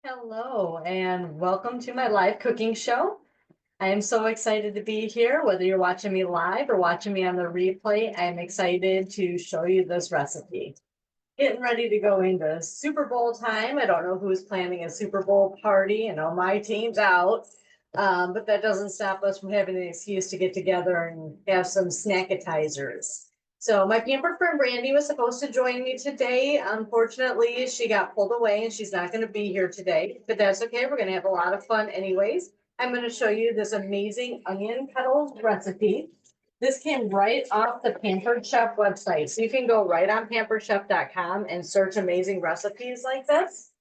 Hello, and welcome to my live cooking show. I am so excited to be here. Whether you're watching me live or watching me on the replay, I'm excited to show you this recipe. Getting ready to go into Super Bowl time. I don't know who's planning a Super Bowl party. I know my team's out, but that doesn't stop us from having an excuse to get together and have some snackatizers. So my pampered friend Brandy was supposed to join me today. Unfortunately, she got pulled away and she's not going to be here today, but that's okay. We're going to have a lot of fun anyways. I'm going to show you this amazing onion petals recipe. This came right off the Pampered Chef website. So you can go right on pamperedchef.com and search amazing recipes like this.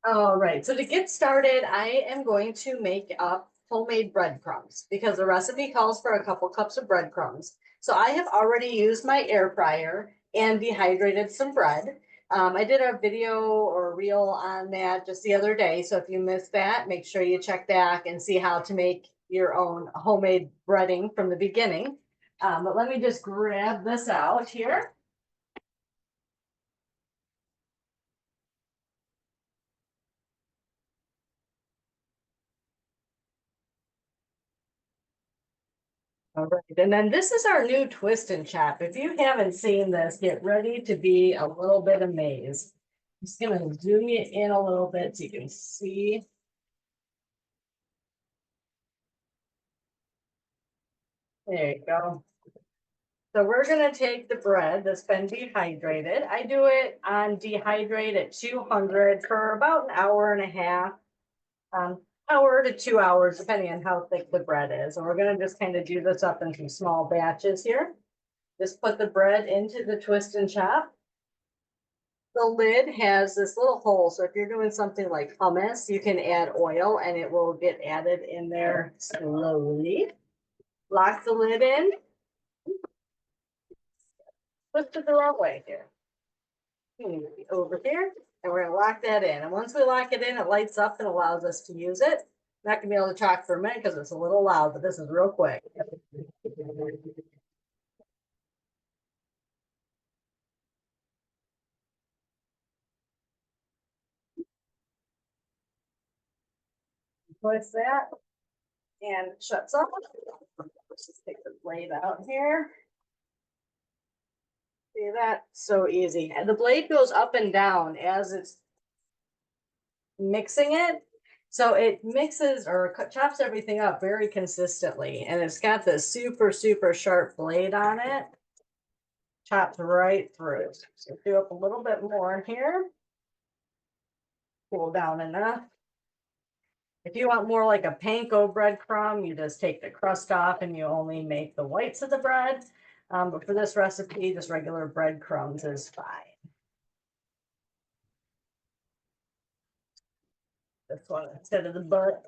All right, so to get started, I am going to make up homemade breadcrumbs because the recipe calls for a couple cups of breadcrumbs. So I have already used my air fryer and dehydrated some bread. I did a video or reel on that just the other day. So if you missed that, make sure you check back and see how to make your own homemade breading from the beginning. But let me just grab this out here. All right, and then this is our new twist and chop. If you haven't seen this, get ready to be a little bit amazed. I'm just gonna zoom it in a little bit so you can see. There you go. So we're gonna take the bread that's been dehydrated. I do it on dehydrate at 200 for about an hour and a half, hour to 2 hours, depending on how thick the bread is. And we're gonna just kind of do this up in some small batches here. Just put the bread into the twist and chop. The lid has this little hole, so if you're doing something like hummus, you can add oil and it will get added in there slowly. Lock the lid in. Twist it the wrong way here. Over here, and we're gonna lock that in. And once we lock it in, it lights up and allows us to use it. Not gonna be able to talk for a minute because it's a little loud, but this is real quick. Twist that and it shuts off. Let's just take the blade out here. See that? So easy. And the blade goes up and down as it's mixing it. So it mixes or chops everything up very consistently. And it's got this super, super sharp blade on it. Chops right through. So do up a little bit more here. Cool down enough. If you want more like a panko breadcrumb, you just take the crust off and you only make the whites of the bread. But for this recipe, just regular breadcrumbs is fine. This one instead of the butt.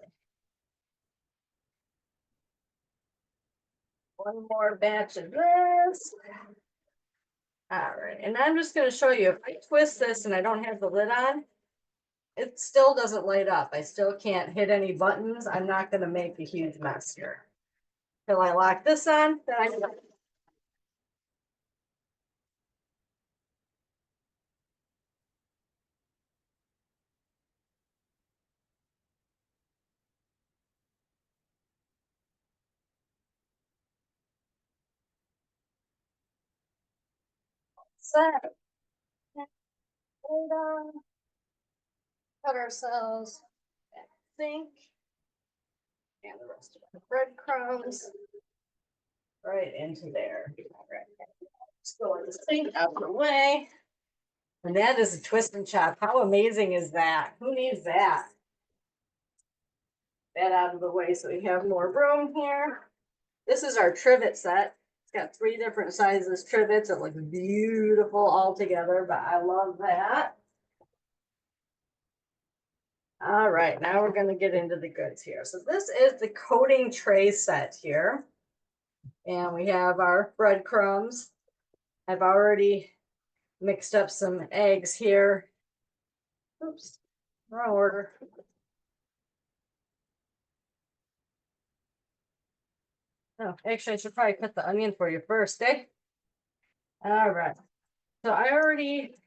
One more batch of this. All right, and I'm just going to show you if I twist this and I don't have the lid on, it still doesn't light up. I still can't hit any buttons. I'm not going to make a huge mess here. Till I lock this on, then I can set, lid on, cut ourselves at the sink, and the rest of the breadcrumbs right into there. All right, let's go in the sink out of the way. And that is a twist and chop. How amazing is that? Who needs that? That out of the way so we have more room here. This is our trivet set. It's got 3 different sizes trivets. It looks beautiful all together, but I love that. All right, now we're going to get into the goods here. So this is the coating tray set here. And we have our breadcrumbs. I've already mixed up some eggs here. Oops, wrong order. Oh, actually, I should probably cut the onion for you first, eh? All right. So I already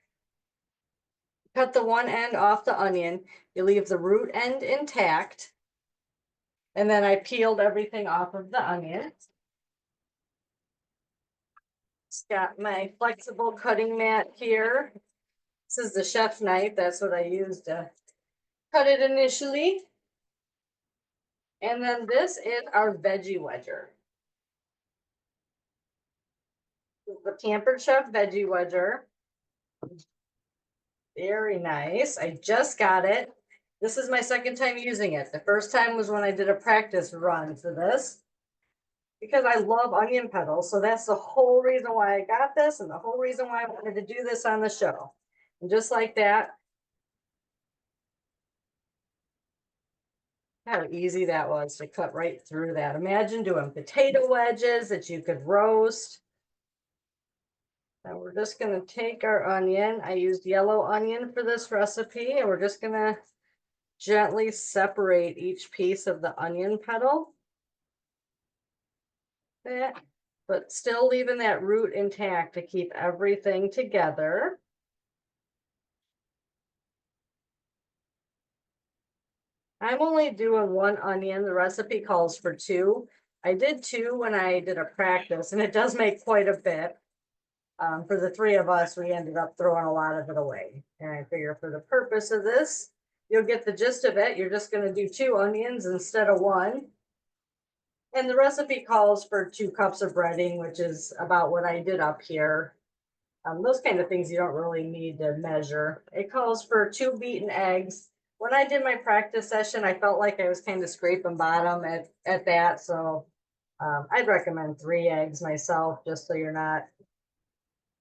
cut the one end off the onion. You leave the root end intact. And then I peeled everything off of the onion. It's got my flexible cutting mat here. This is the chef's knife. That's what I used to cut it initially. And then this is our veggie wedger. The Pampered Chef veggie wedger. Very nice. I just got it. This is my second time using it. The first time was when I did a practice run for this because I love onion petals. So that's the whole reason why I got this and the whole reason why I wanted to do this on the show. And just like that, how easy that was to cut right through that. Imagine doing potato wedges that you could roast. And we're just going to take our onion. I used yellow onion for this recipe, and we're just going to gently separate each piece of the onion petal. That, but still leaving that root intact to keep everything together. I'm only doing one onion. The recipe calls for two. I did two when I did a practice, and it does make quite a bit. For the three of us, we ended up throwing a lot of it away. And I figure for the purpose of this, you'll get the gist of it. You're just going to do 2 onions instead of 1. And the recipe calls for 2 cups of breading, which is about what I did up here. Those kind of things you don't really need to measure. It calls for 2 beaten eggs. When I did my practice session, I felt like I was kind of scraping bottom at that. So I'd recommend 3 eggs myself, just so you're not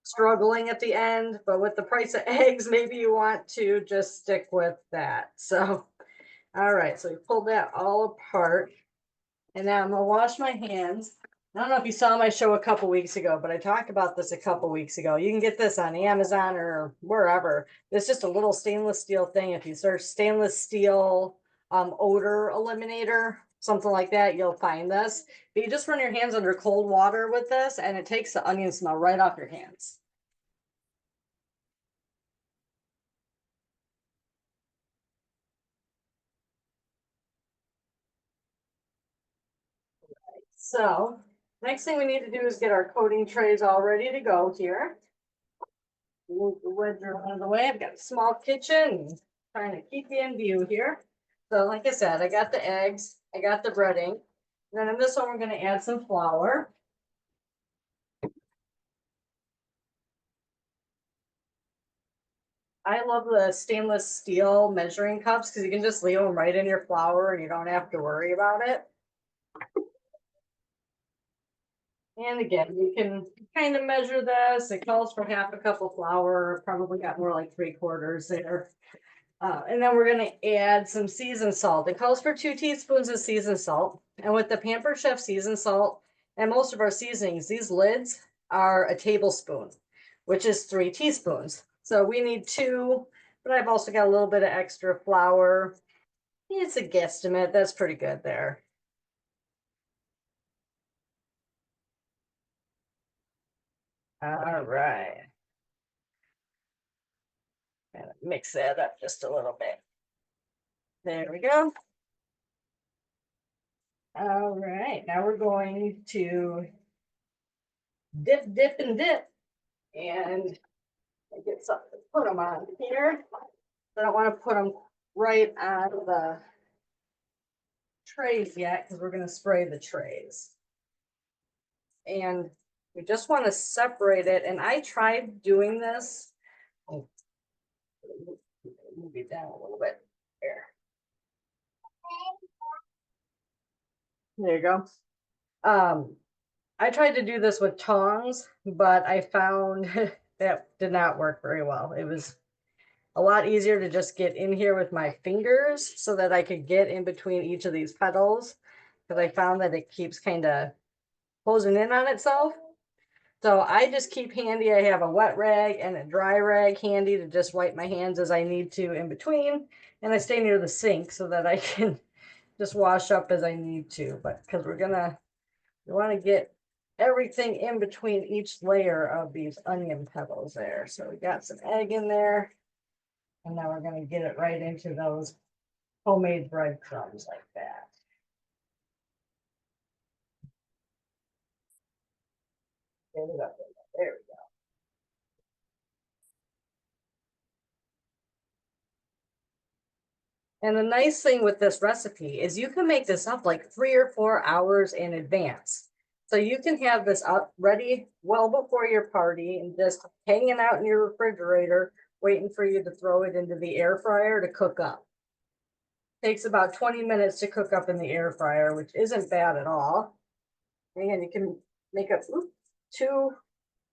struggling at the end. But with the price of eggs, maybe you want to just stick with that. So, all right, so we pulled that all apart. And now I'm gonna wash my hands. I don't know if you saw my show a couple weeks ago, but I talked about this a couple weeks ago. You can get this on Amazon or wherever. It's just a little stainless steel thing. If you search stainless steel odor eliminator, something like that, you'll find this. But you just run your hands under cold water with this, and it takes the onion smell right off your hands. So next thing we need to do is get our coating trays all ready to go here. Move the wedger out of the way. I've got a small kitchen, trying to keep you in view here. So like I said, I got the eggs, I got the breading. And then in this one, we're going to add some flour. I love the stainless steel measuring cups because you can just leave them right in your flour and you don't have to worry about it. And again, you can kind of measure this. It calls for half a cup of flour, probably got more like 3/4 there. And then we're going to add some seasoned salt. It calls for 2 teaspoons of seasoned salt. And with the Pampered Chef seasoned salt and most of our seasonings, these lids are a tablespoon, which is 3 teaspoons. So we need 2, but I've also got a little bit of extra flour. It's a guesstimate. That's pretty good there. All right. And mix that up just a little bit. There we go. All right, now we're going to dip, dip, and dip. And I get something to put them on here. I don't want to put them right on the trays yet because we're going to spray the trays. And we just want to separate it. And I tried doing this. Oh, move it down a little bit. There you go. I tried to do this with tongs, but I found that did not work very well. It was a lot easier to just get in here with my fingers so that I could get in between each of these petals, because I found that it keeps kind of closing in on itself. So I just keep handy. I have a wet rag and a dry rag handy to just wipe my hands as I need to in between. And I stay near the sink so that I can just wash up as I need to. But because we want to get everything in between each layer of these onion petals there. So we got some egg in there. And now we're gonna get it right into those homemade breadcrumbs like that. Get it up there. There we go. And the nice thing with this recipe is you can make this up like 3 or 4 hours in advance. So you can have this up ready well before your party and just hanging out in your refrigerator, waiting for you to throw it into the air fryer to cook up. Takes about 20 minutes to cook up in the air fryer, which isn't bad at all. And you can make up 2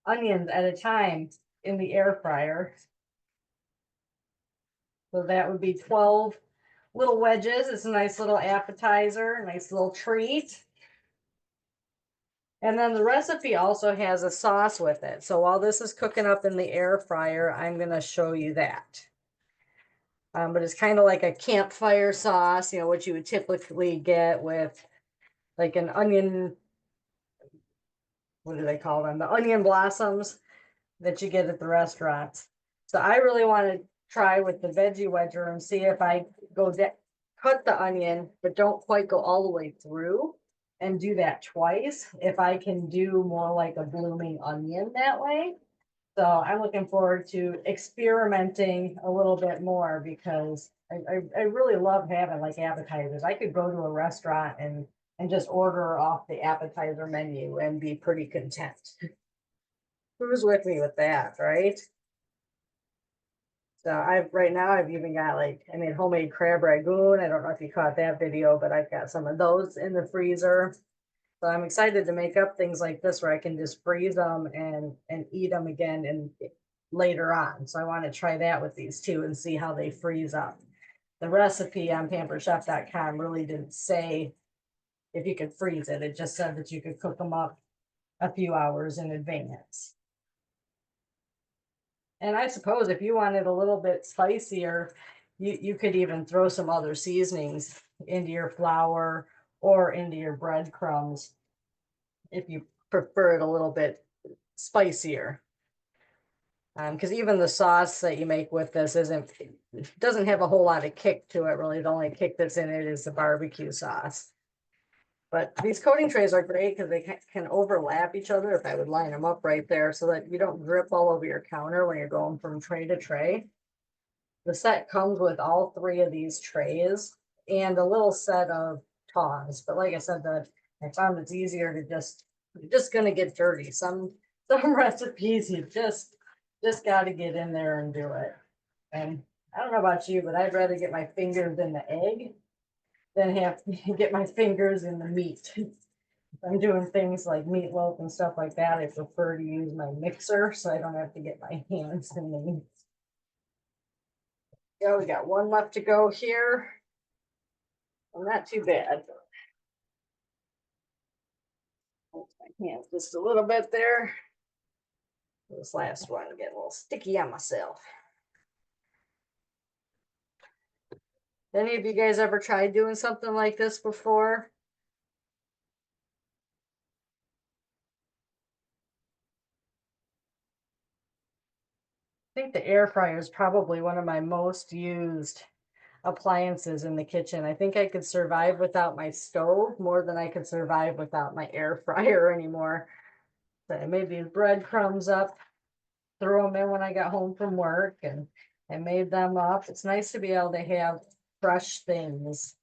onions at a time in the air fryer. So that would be 12 little wedges. It's a nice little appetizer, nice little treat. And then the recipe also has a sauce with it. So while this is cooking up in the air fryer, I'm going to show you that. But it's kind of like a campfire sauce, you know, what you would typically get with like an onion, what do they call them? The onion blossoms that you get at the restaurants. So I really want to try with the veggie wedger and see if I cut the onion, but don't quite go all the way through and do that twice. If I can do more like a blooming onion that way. So I'm looking forward to experimenting a little bit more because I really love having like appetizers. I could go to a restaurant and just order off the appetizer menu and be pretty content. Who's with me with that, right? So right now I've even got like, I made homemade crab ragoon. I don't know if you caught that video, but I've got some of those in the freezer. So I'm excited to make up things like this where I can just freeze them and eat them again and later on. So I want to try that with these two and see how they freeze up. The recipe on pamperchef.com really didn't say if you could freeze it. It just said that you could cook them up a few hours in advance. And I suppose if you wanted a little bit spicier, you could even throw some other seasonings into your flour or into your breadcrumbs if you prefer it a little bit spicier. Because even the sauce that you make with this doesn't have a whole lot of kick to it, really. The only kick that's in it is the barbecue sauce. But these coating trays are great because they can overlap each other if I would line them up right there so that you don't drip all over your counter when you're going from tray to tray. The set comes with all 3 of these trays and a little set of tongs. But like I said, I found it's easier to you're just gonna get dirty. Some recipes you just got to get in there and do it. And I don't know about you, but I'd rather get my fingers in the egg than have to get my fingers in the meat. If I'm doing things like meatloaf and stuff like that, I prefer to use my mixer so I don't have to get my hands in the meat. Yeah, we got one left to go here. Well, not too bad. Hold my hands just a little bit there. This last one get a little sticky on myself. Any of you guys ever tried doing something like this before? I think the air fryer is probably one of my most used appliances in the kitchen. I think I could survive without my stove more than I could survive without my air fryer anymore. So I made these breadcrumbs up, threw them in when I got home from work and made them up. It's nice to be able to have fresh things,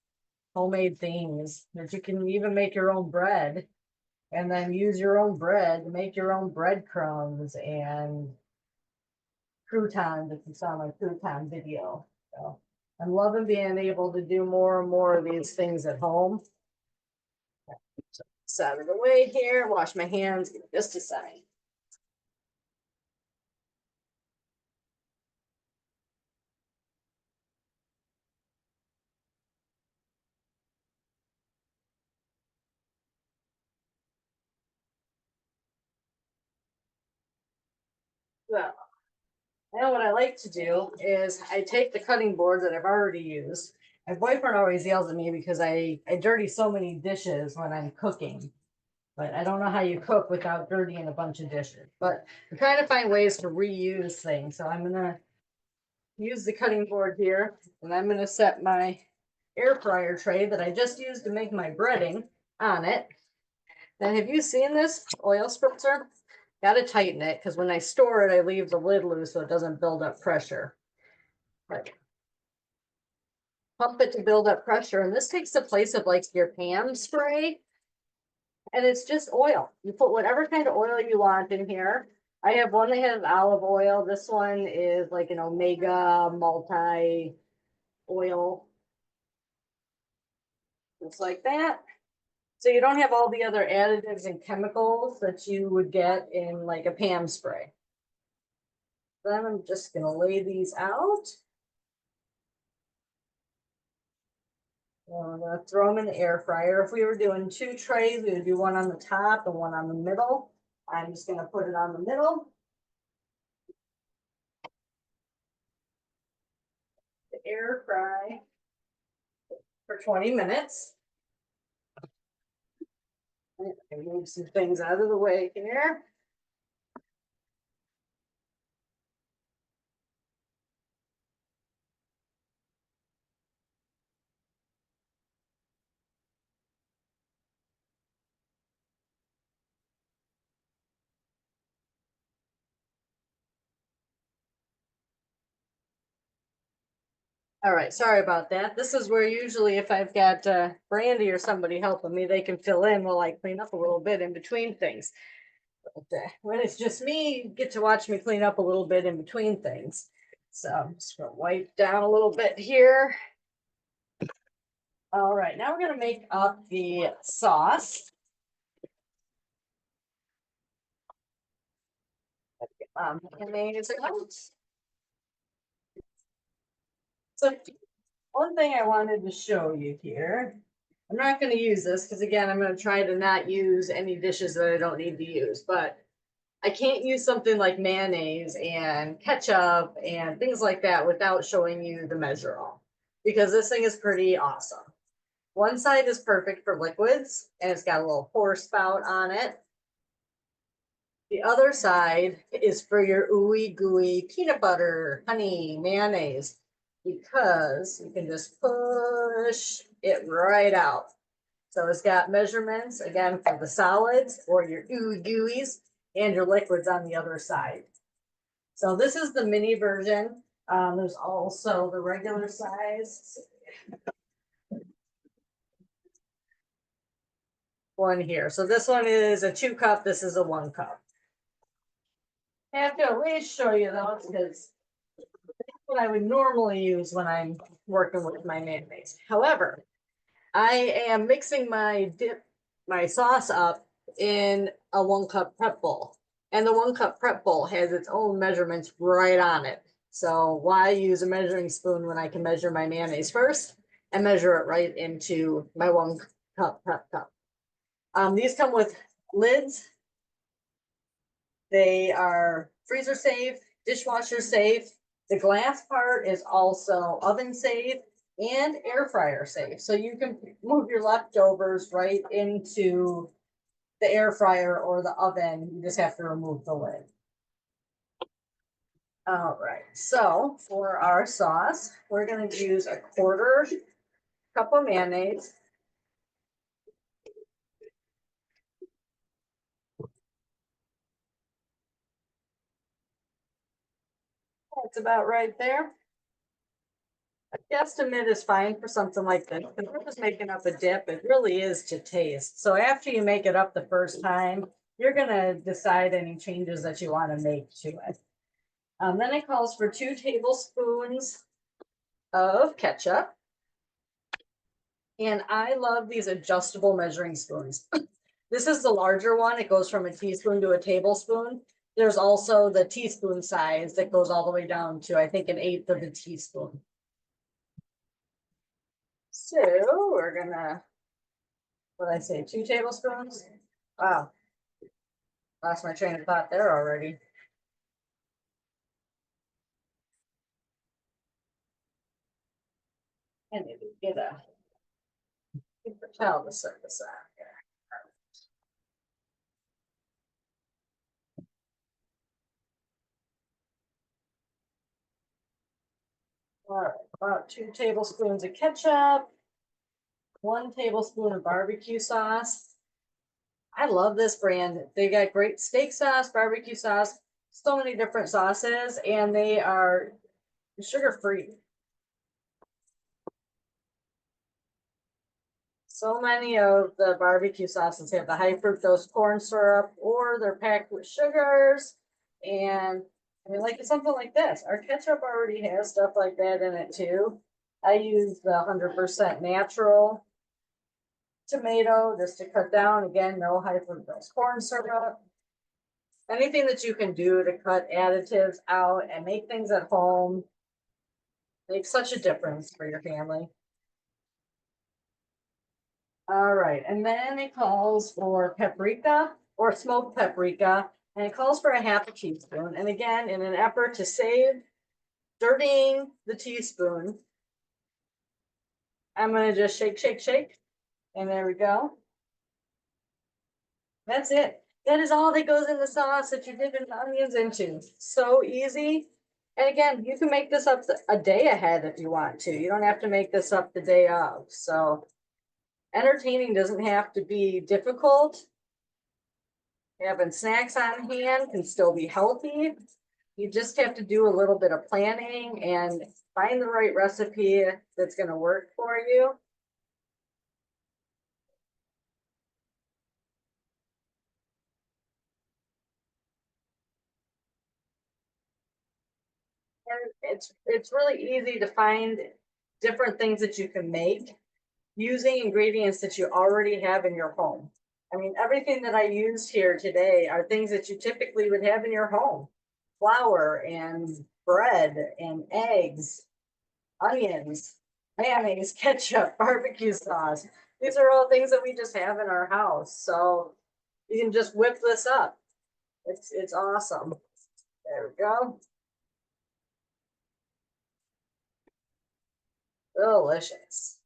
homemade things that you can even make your own bread and then use your own bread to make your own breadcrumbs and croutons if you saw my crouton video. So I'm loving being able to do more and more of these things at home. So out of the way here, wash my hands, just a second. Well, now what I like to do is I take the cutting board that I've already used. My boyfriend always yells at me because I dirty so many dishes when I'm cooking. But I don't know how you cook without dirtying a bunch of dishes. But I'm trying to find ways to reuse things. So I'm gonna use the cutting board here, and I'm gonna set my air fryer tray that I just used to make my breading on it. Now, have you seen this oil spritzer? Gotta tighten it, because when I store it, I leave the lid loose so it doesn't build up pressure. But pump it to build up pressure, and this takes the place of like your Pam spray, and it's just oil. You put whatever kind of oil you want in here. I have one that has olive oil. This one is like an omega multi oil. Just like that. So you don't have all the other additives and chemicals that you would get in like a Pam spray. Then I'm just gonna lay these out. I'm gonna throw them in the air fryer. If we were doing 2 trays, we would do one on the top and one on the middle. I'm just gonna put it on the middle. The air fry for 20 minutes. Move some things out of the way here. All right, sorry about that. This is where usually if I've got Brandy or somebody helping me, they can fill in while I clean up a little bit in between things. But when it's just me, you get to watch me clean up a little bit in between things. So I'm just gonna wipe down a little bit here. All right, now we're gonna make up the sauce. Mayonnaise out. So one thing I wanted to show you here, I'm not going to use this because again, I'm going to try to not use any dishes that I don't need to use, but I can't use something like mayonnaise and ketchup and things like that without showing you the measure all, because this thing is pretty awesome. One side is perfect for liquids and it's got a little pour spout on it. The other side is for your ooey gooey peanut butter, honey, mayonnaise, because you can just push it right out. So it's got measurements again for the solids or your ooey gooeys and your liquids on the other side. So this is the mini version. There's also the regular size one here. So this one is a 2 cup. This is a 1 cup. I have to at least show you those because that's what I would normally use when I'm working with my mayonnaise. However, I am mixing my sauce up in a 1 cup prep bowl. And the 1 cup prep bowl has its own measurements right on it. So why use a measuring spoon when I can measure my mayonnaise first and measure it right into my 1 cup prep cup. These come with lids. They are freezer safe, dishwasher safe. The glass part is also oven safe and air fryer safe. So you can move your leftovers right into the air fryer or the oven. You just have to remove the lid. All right, so for our sauce, we're going to use a 1/4 cup of mayonnaise. That's about right there. A guesstimate is fine for something like this, because we're just making up a dip. It really is to taste. So after you make it up the first time, you're gonna decide any changes that you want to make to it. Then it calls for 2 tablespoons of ketchup. And I love these adjustable measuring spoons. This is the larger one. It goes from a teaspoon to a tablespoon. There's also the teaspoon size that goes all the way down to, I think, 1/8 of a teaspoon. So we're gonna, what did I say, 2 tablespoons? Wow, lost my train of thought there already. And maybe get a paper towel to set this out here. All right, about 2 tablespoons of ketchup, 1 tablespoon of barbecue sauce. I love this brand. They got great steak sauce, barbecue sauce, so many different sauces, and they are sugar free. So many of the barbecue sauces have the high fructose corn syrup, or they're packed with sugars. And I mean, like something like this. Our ketchup already has stuff like that in it too. I use the 100% natural tomato just to cut down. Again, no high fructose corn syrup. Anything that you can do to cut additives out and make things at home makes such a difference for your family. All right, and then it calls for paprika or smoked paprika, and it calls for a half a teaspoon. And again, in an effort to save dirtying the teaspoon, I'm gonna just shake, shake, shake, and there we go. That's it. That is all that goes in the sauce that you're dipping the onions into. So easy. And again, you can make this up a day ahead if you want to. You don't have to make this up the day of. So entertaining doesn't have to be difficult. Having snacks on hand can still be healthy. You just have to do a little bit of planning and find the right recipe that's going to work for you. And it's really easy to find different things that you can make using ingredients that you already have in your home. I mean, everything that I used here today are things that you typically would have in your home. Flour and bread and eggs, onions, mayonnaise, ketchup, barbecue sauce. These are all things that we just have in our house. So you can just whip this up. It's awesome. There we go. Delicious.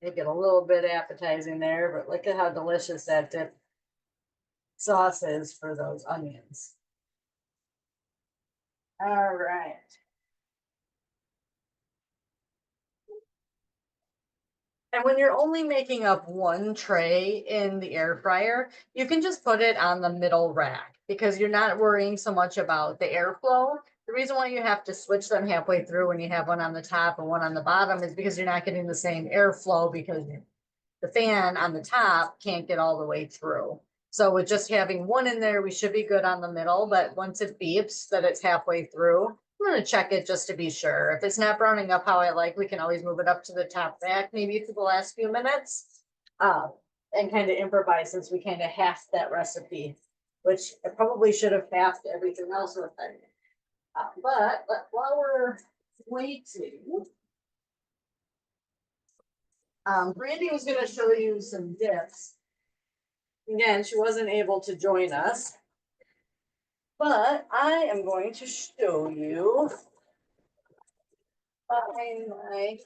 Make it a little bit appetizing there, but look at how delicious that dip sauce is for those onions. All right. And when you're only making up one tray in the air fryer, you can just put it on the middle rack because you're not worrying so much about the airflow. The reason why you have to switch them halfway through when you have one on the top and one on the bottom is because you're not getting the same airflow because the fan on the top can't get all the way through. So with just having one in there, we should be good on the middle, but once it beeps that it's halfway through, I'm gonna check it just to be sure. If it's not browning up how I like, we can always move it up to the top rack, maybe for the last few minutes. And kind of improvise since we kind of halved that recipe, which I probably should have halved everything else with it. But while we're waiting, Brandy was gonna show you some dips. Again, she wasn't able to join us, but I am going to show you behind my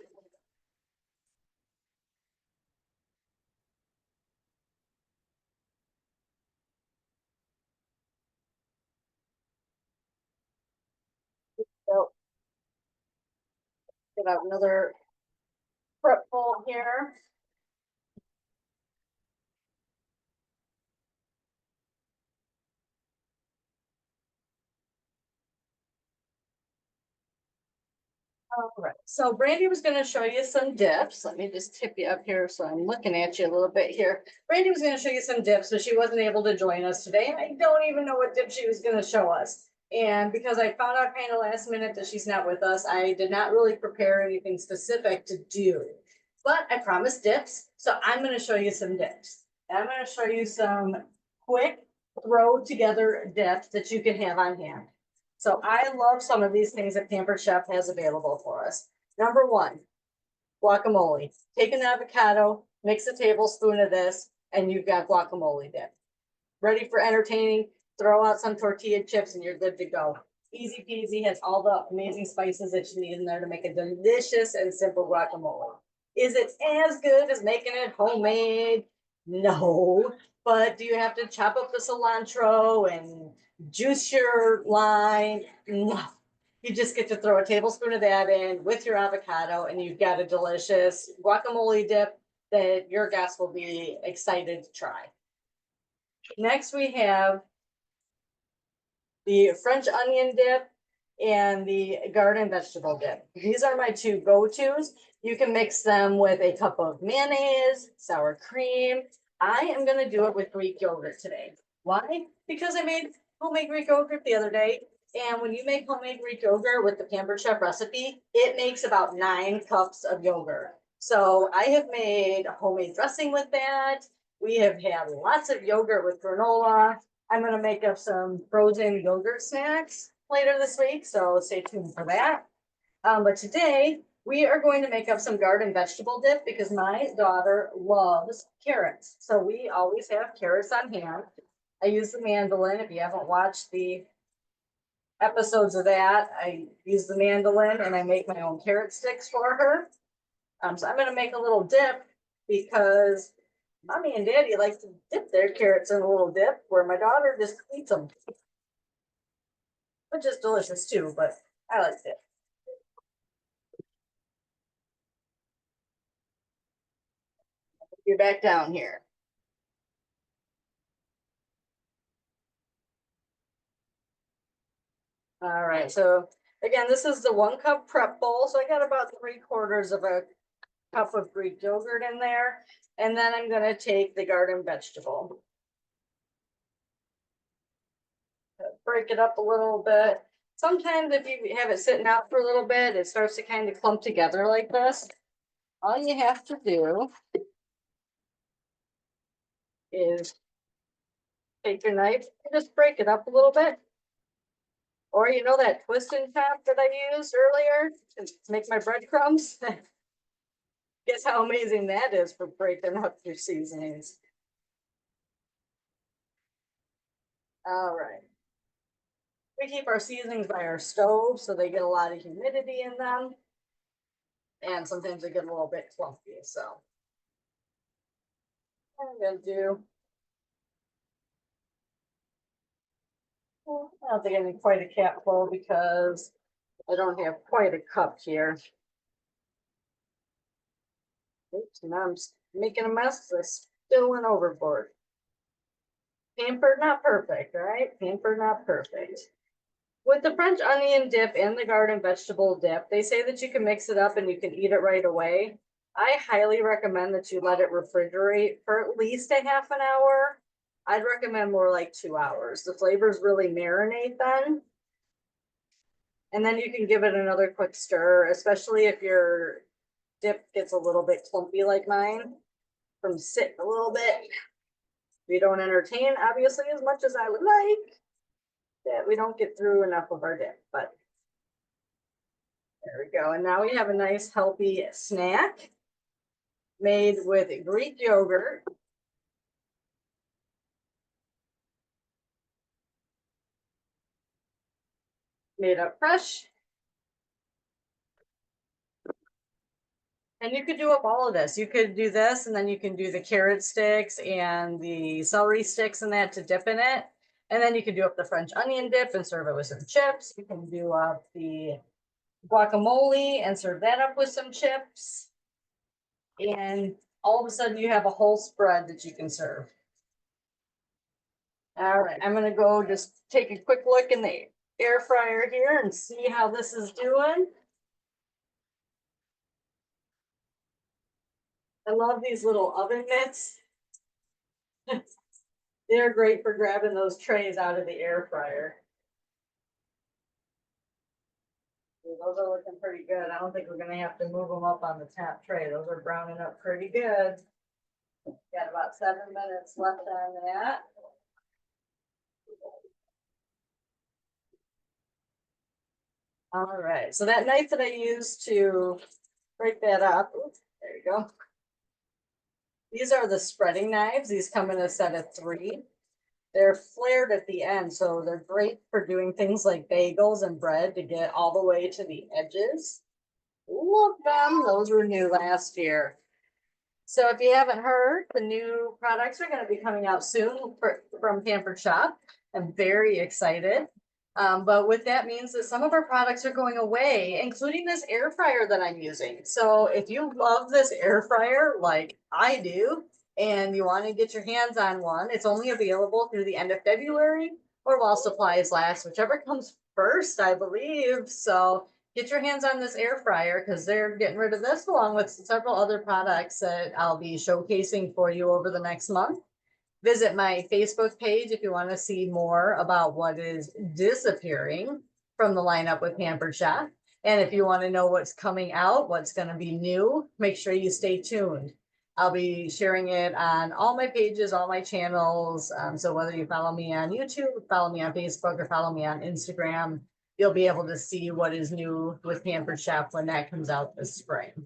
so get out another prep bowl here. All right, so Brandy was going to show you some dips. Let me just tip you up here so I'm looking at you a little bit here. Brandy was going to show you some dips, but she wasn't able to join us today. I don't even know what dip she was going to show us. And because I found out kind of last minute that she's not with us, I did not really prepare anything specific to do. But I promised dips, so I'm going to show you some dips. And I'm going to show you some quick throw together dips that you can have on hand. So I love some of these things that Pampered Chef has available for us. Number one, guacamole. Take an avocado, mix a tablespoon of this, and you've got guacamole dip. Ready for entertaining, throw out some tortilla chips and you're good to go. Easy peasy, has all the amazing spices that you need in there to make a delicious and simple guacamole. Is it as good as making it homemade? No, but do you have to chop up the cilantro and juice your lime? No. You just get to throw a tablespoon of that in with your avocado, and you've got a delicious guacamole dip that your guests will be excited to try. Next, we have the French onion dip and the garden vegetable dip. These are my two go-tos. You can mix them with a cup of mayonnaise, sour cream. I am going to do it with Greek yogurt today. Why? Because I made homemade Greek yogurt the other day. And when you make homemade Greek yogurt with the Pampered Chef recipe, it makes about 9 cups of yogurt. So I have made homemade dressing with that. We have had lots of yogurt with granola. I'm going to make up some frozen yogurt snacks later this week, so stay tuned for that. But today we are going to make up some garden vegetable dip because my daughter loves carrots. So we always have carrots on hand. I use the mandolin. If you haven't watched the episodes of that, I use the mandolin and I make my own carrot sticks for her. So I'm going to make a little dip because Mommy and Daddy like to dip their carrots in a little dip, where my daughter just eats them, which is delicious too, but I like it. You're back down here. All right, so again, this is the 1 cup prep bowl. So I got about 3/4 of a cup of Greek yogurt in there. And then I'm gonna take the garden vegetable. Break it up a little bit. Sometimes if you have it sitting out for a little bit, it starts to kind of clump together like this. All you have to do is take your knife and just break it up a little bit. Or you know that twist and tap that I used earlier to make my breadcrumbs? Guess how amazing that is for breaking up your seasonings. All right. We keep our seasonings by our stove so they get a lot of humidity in them. And sometimes they get a little bit clumpy. So I'm going to do, well, I don't think I need quite a capful because I don't have quite a cup here. Oops, now I'm making a mess. I still went overboard. Pampered, not perfect, right? Pampered, not perfect. With the French onion dip and the garden vegetable dip, they say that you can mix it up and you can eat it right away. I highly recommend that you let it refrigerate for at least a half an hour. I'd recommend more like 2 hours. The flavors really marinate then. And then you can give it another quick stir, especially if your dip gets a little bit clumpy like mine from sitting a little bit. We don't entertain, obviously, as much as I would like. That we don't get through enough of our dip, but there we go. And now we have a nice healthy snack made with Greek yogurt. Made up fresh. And you could do up all of this. You could do this, and then you can do the carrot sticks and the celery sticks and that to dip in it. And then you can do up the French onion dip and serve it with some chips. You can do up the guacamole and serve that up with some chips. And all of a sudden you have a whole spread that you can serve. All right, I'm gonna go just take a quick look in the air fryer here and see how this is doing. I love these little oven mitts. They're great for grabbing those trays out of the air fryer. Those are looking pretty good. I don't think we're gonna have to move them up on the top tray. Those are browning up pretty good. Got about 7 minutes left on that. All right, so that knife that I used to break that up, oops, there you go. These are the spreading knives. These come in a set of 3. They're flared at the end, so they're great for doing things like bagels and bread to get all the way to the edges. Look them, those were new last year. So if you haven't heard, the new products are going to be coming out soon from Pampered Shop. I'm very excited. But what that means is some of our products are going away, including this air fryer that I'm using. So if you love this air fryer like I do, and you want to get your hands on one, it's only available through the end of February or while supplies last, whichever comes first, I believe. So get your hands on this air fryer because they're getting rid of this along with several other products that I'll be showcasing for you over the next month. Visit my Facebook page if you want to see more about what is disappearing from the lineup with Pampered Chef. And if you want to know what's coming out, what's going to be new, make sure you stay tuned. I'll be sharing it on all my pages, all my channels. So whether you follow me on YouTube, follow me on Facebook, or follow me on Instagram, you'll be able to see what is new with Pampered Chef when that comes out this spring.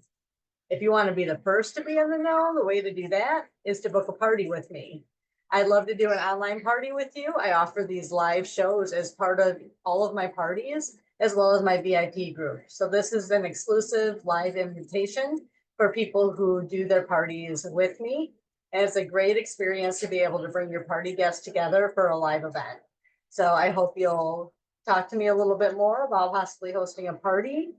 If you want to be the first to be in the know, the way to do that is to book a party with me. I'd love to do an online party with you. I offer these live shows as part of all of my parties, as well as my VIP group. So this is an exclusive live invitation for people who do their parties with me. And it's a great experience to be able to bring your party guests together for a live event. So I hope you'll talk to me a little bit more about possibly hosting a party,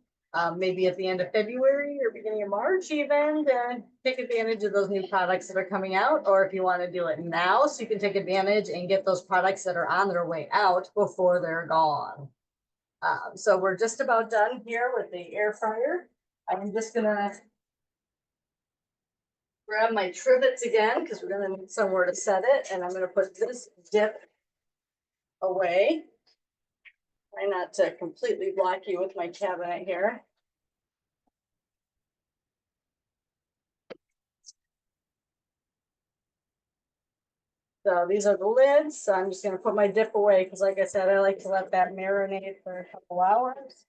maybe at the end of February or beginning of March even, to take advantage of those new products that are coming out. Or if you want to do it now, so you can take advantage and get those products that are on their way out before they're gone. So we're just about done here with the air fryer. I'm just gonna grab my trivets again because we're gonna need somewhere to set it, and I'm gonna put this dip away. Try not to completely block you with my cabinet here. So these are the lids. So I'm just gonna put my dip away because like I said, I like to let that marinate for a couple hours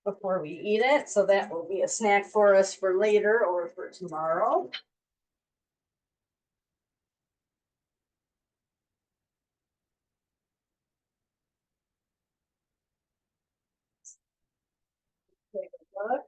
before we eat it. So that will be a snack for us for later or for tomorrow. Take a look.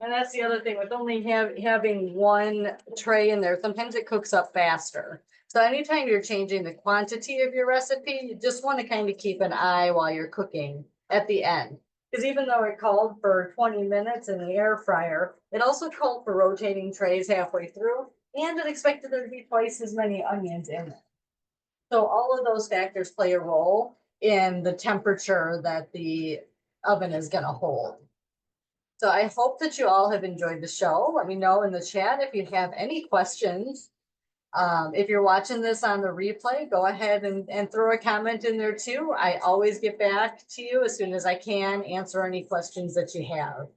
And that's the other thing with only having one tray in there, sometimes it cooks up faster. So anytime you're changing the quantity of your recipe, you just want to kind of keep an eye while you're cooking at the end. Because even though it called for 20 minutes in the air fryer, it also called for rotating trays halfway through, and it expected there to be twice as many onions in it. So all of those factors play a role in the temperature that the oven is going to hold. So I hope that you all have enjoyed the show. Let me know in the chat if you have any questions. If you're watching this on the replay, go ahead and throw a comment in there too. I always get back to you as soon as I can, answer any questions that you have.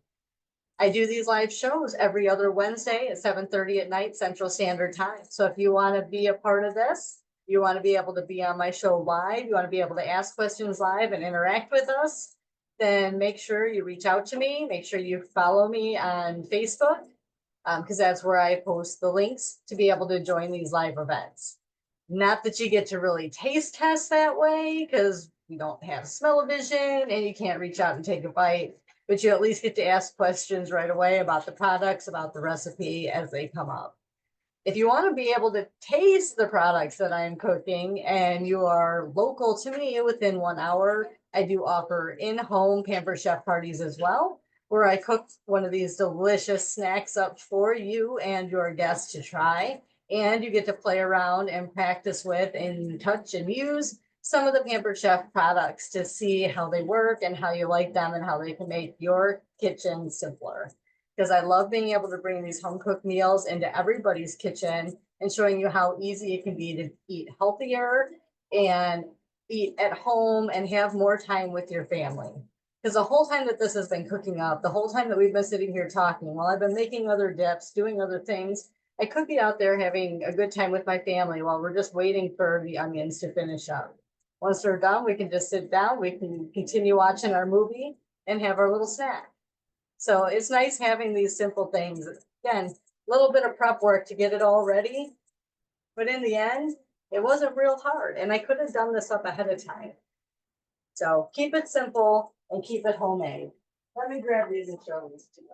I do these live shows every other Wednesday at 7:30 at night Central Standard Time. So if you want to be a part of this, you want to be able to be on my show live, you want to be able to ask questions live and interact with us, then make sure you reach out to me. Make sure you follow me on Facebook, because that's where I post the links to be able to join these live events. Not that you get to really taste test that way because we don't have smell-o-vision and you can't reach out and take a bite, but you at least get to ask questions right away about the products, about the recipe as they come up. If you want to be able to taste the products that I'm cooking and you are local to me within 1 hour, I do offer in-home Pampered Chef parties as well, where I cook one of these delicious snacks up for you and your guests to try. And you get to play around and practice with and touch and use some of the Pampered Chef products to see how they work and how you like them and how they can make your kitchen simpler. Because I love being able to bring these home cooked meals into everybody's kitchen and showing you how easy it can be to eat healthier and eat at home and have more time with your family. Because the whole time that this has been cooking up, the whole time that we've been sitting here talking, while I've been making other dips, doing other things, I could be out there having a good time with my family while we're just waiting for the onions to finish up. Once they're done, we can just sit down, we can continue watching our movie and have our little snack. So it's nice having these simple things. Again, a little bit of prep work to get it all ready, but in the end, it wasn't real hard, and I could have done this up ahead of time. So keep it simple and keep it homemade. Let me grab these and show these to you.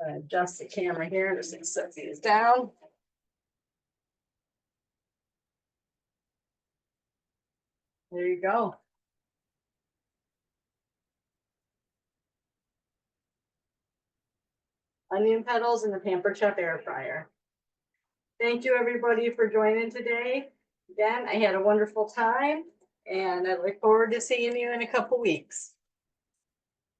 Adjust the camera here, just to set these down. There you go. Onion petals in the Pampered Chef air fryer. Thank you everybody for joining today. Again, I had a wonderful time and I look forward to seeing you in a couple weeks.